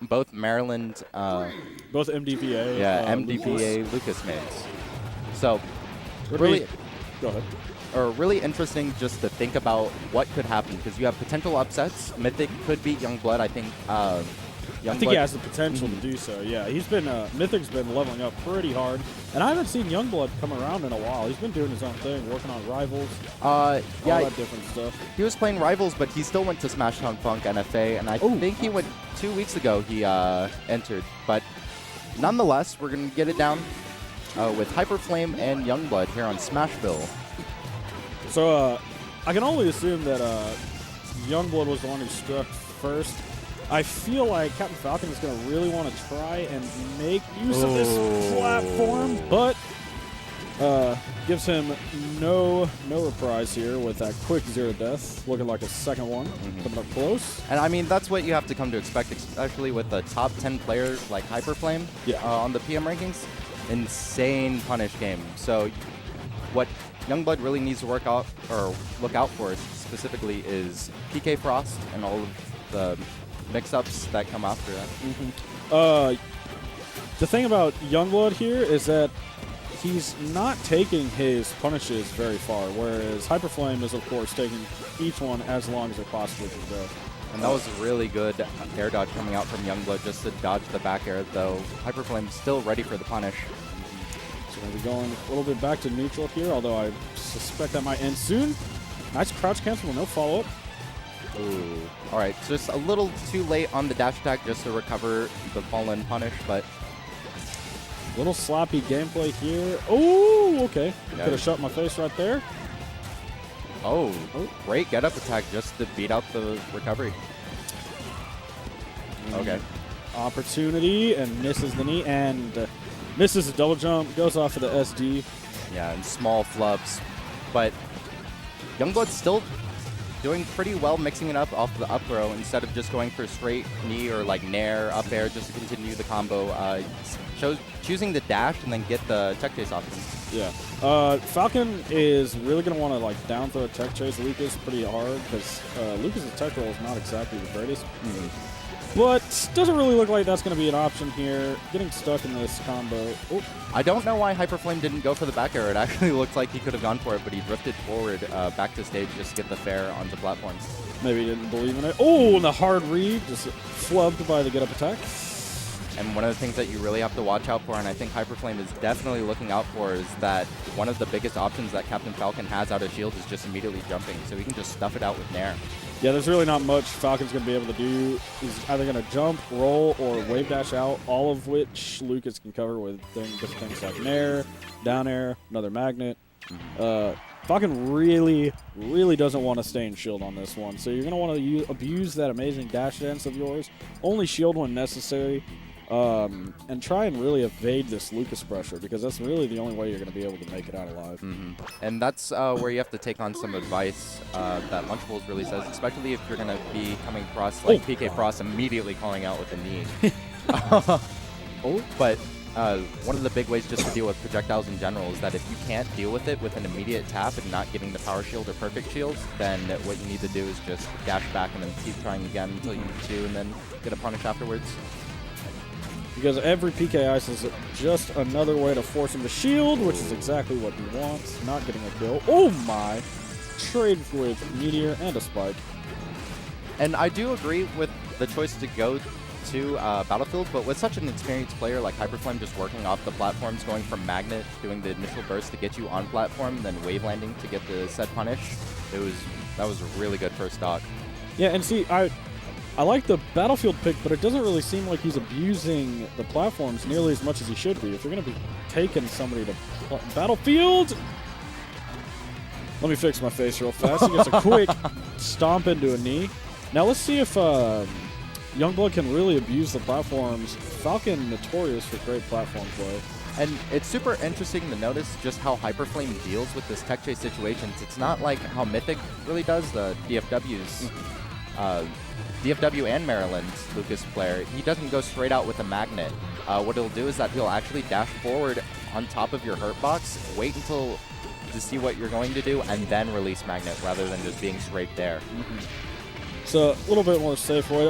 both Maryland. Both MDVA. Yeah, MDVA Lucas mains. So really, go ahead. or really interesting just to think about what could happen because you have potential upsets. Mythic could beat Youngblood. I think. I think he has the potential to do so. Yeah, he's been Mythic's been leveling up pretty hard, and I haven't seen Youngblood come around in a while. He's been doing his own thing, working on Rivals, all that different stuff. He was playing Rivals, but he still went to Smash Town Funk NFA, and I think he went 2 weeks ago. He entered, but nonetheless, we're gonna get it down with HyperFlame and Youngblood here on Smashville. So I can only assume that Youngblood was the one who struck first. I feel like Captain Falcon is going to really want to try and make use of this platform, but gives him no reprise here with that quick 0 death, looking like a second one, coming up close. And I mean, that's what you have to come to expect, especially with the top 10 players like HyperFlame on the PM rankings. Insane punish game. So what Youngblood really needs to work out or look out for specifically is PK Frost and all of the mix-ups that come after that. The thing about Youngblood here is that he's not taking his punishes very far, whereas HyperFlame is, of course, taking each one as long as it possibly can go. And that was a really good air dodge coming out from Youngblood just to dodge the back air, though HyperFlame's still ready for the punish. So we'll be going a little bit back to neutral here, although I suspect that might end soon. Nice crouch cancel, no follow-up. Ooh. All right, just a little too late on the dash attack just to recover the fallen punish, but... Little sloppy gameplay here. Oh, okay. Could have shut my face right there. Oh, great get-up attack just to beat out the recovery. Okay. Opportunity, and misses the knee, and misses a double jump, goes off of the SD. Yeah, and small flubs. But Youngblood's still doing pretty well mixing it up off the up throw instead of just going for straight knee or like nair up air just to continue the combo. Choosing the dash and then get the tech chase option. Yeah. Falcon is really going to want to like down throw tech chase Lucas pretty hard because Lucas's tech roll is not exactly the greatest. But doesn't really look like that's going to be an option here. Getting stuck in this combo. Oh. I don't know why HyperFlame didn't go for the back air. It actually looked like he could have gone for it, but he drifted forward back to stage just to get the fair onto platforms. Maybe he didn't believe in it. Oh, and the hard read just flubbed by the get-up attack. And one of the things that you really have to watch out for, and I think HyperFlame is definitely looking out for, is that one of the biggest options that Captain Falcon has out of shield is just immediately jumping, so he can just stuff it out with nair. Yeah, there's really not much Falcon's going to be able to do. He's either going to jump, roll, or wave dash out, all of which Lucas can cover with different things like nair, down air, another magnet. Falcon really doesn't want to stay in shield on this one, so you're going to want to abuse that amazing dash dance of yours. Only shield when necessary. And try and really evade this Lucas pressure because that's really the only way you're going to be able to make it out alive. And that's where you have to take on some advice that Lunchables really says, especially if you're going to be coming across like PK Frost immediately calling out with the knee. But one of the big ways just to deal with projectiles in general is that if you can't deal with it with an immediate tap and not getting the power shield or perfect shield, then what you need to do is just dash back and then keep trying again until you need to and then get a punish afterwards. Because every PK ice is just another way to force him to shield, which is exactly what he wants. Not getting a kill. Oh my! Trade with Meteor and a Spike. And I do agree with the choice to go to Battlefield, but with such an experienced player like HyperFlame just working off the platforms, going from Magnet, doing the initial burst to get you on platform, then wave landing to get the set punish, that was a really good first stock. Yeah, and see, I like the Battlefield pick, but it doesn't really seem like he's abusing the platforms nearly as much as he should be. If you're going to be taking somebody to Battlefield... Let me fix my face real fast. He gets a quick stomp into a knee. Now let's see if Youngblood can really abuse the platforms. Falcon notorious for great platform play. And it's super interesting to notice just how HyperFlame deals with this tech chase situations. It's not like how Mythic really does, the DFWs. DFW and Maryland Lucas player, he doesn't go straight out with a magnet. What he'll do is that he'll actually dash forward on top of your hurt box, wait until to see what you're going to do, and then release magnet rather than just being straight there. So a little bit more safe way.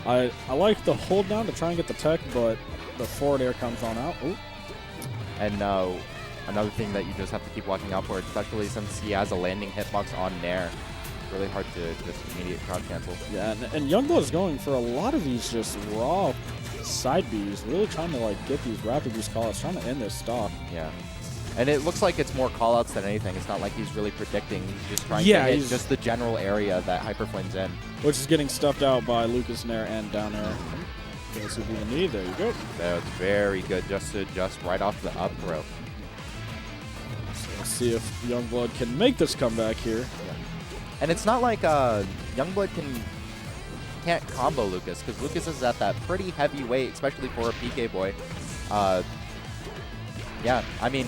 I like the hold down to try and get the tech, but the forward air comes on out. Ooh. And another thing that you just have to keep watching out for, especially since he has a landing hitbox on Nair. Really hard to just immediate crowd cancel. Yeah, and Youngblood is going for a lot of these just raw side Bs, really trying to like get these rapid boost callouts, trying to end this stock. Yeah. And it looks like it's more callouts than anything. It's not like he's really predicting. He's just trying to hit just the general area that HyperFlame's in. Which is getting stuffed out by Lucas Nair and down air. This would be the knee. There you go. That was very good, just right off the up throw. So let's see if Youngblood can make this comeback here. Yeah. And it's not like Youngblood can't combo Lucas, because Lucas is at that pretty heavy weight, especially for a PK boy. Yeah, I mean...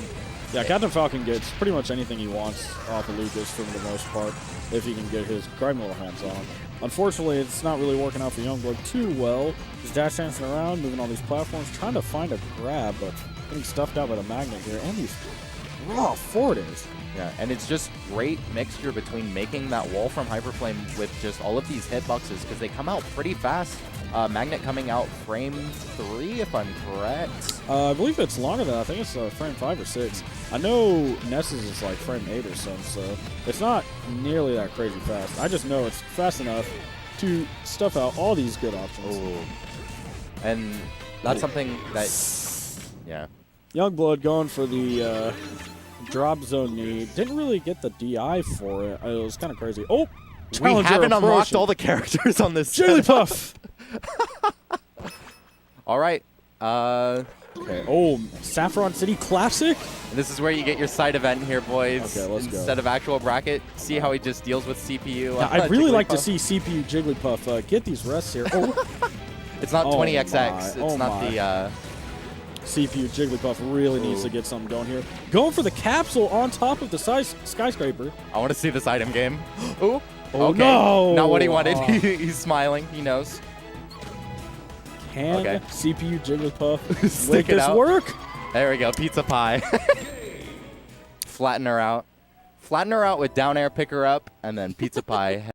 Yeah, Captain Falcon gets pretty much anything he wants off of Lucas for the most part, if he can get his grimy little hands on him. Unfortunately, it's not really working out for Youngblood too well. He's dash dancing around, moving all these platforms, trying to find a grab, but getting stuffed out by the magnet here, and these raw forward airs. Yeah, and it's just great mixture between making that wall from HyperFlame with just all of these hitboxes, because they come out pretty fast. Magnet coming out frame 3, if I'm correct. I believe it's longer than that. I think it's frame 5 or 6. I know Ness's is like frame 8 or something, so it's not nearly that crazy fast. I just know it's fast enough to stuff out all these good options. Ooh. And that's something that, yeah. Youngblood going for the drop zone knee. Didn't really get the DI for it. It was kind of crazy. Oh! We haven't unlocked all the characters on this Jigglypuff! All right. Okay. Oh, Saffron City Classic? And this is where you get your side event here, boys. Okay, let's go. Instead of actual bracket, see how he just deals with CPU. Yeah, I'd really like to see CPU Jigglypuff get these rests here. Oh. It's not 20XX. It's not the... CPU Jigglypuff really needs to get something going here. Going for the capsule on top of the skyscraper. I want to see this item game. Ooh. Oh, okay. no. Not what he wanted. He's smiling. He knows. Can CPU Jigglypuff make this out. work? There we go. Pizza pie. Flatten her out. Flatten her out with down air, pick her up, and then pizza pie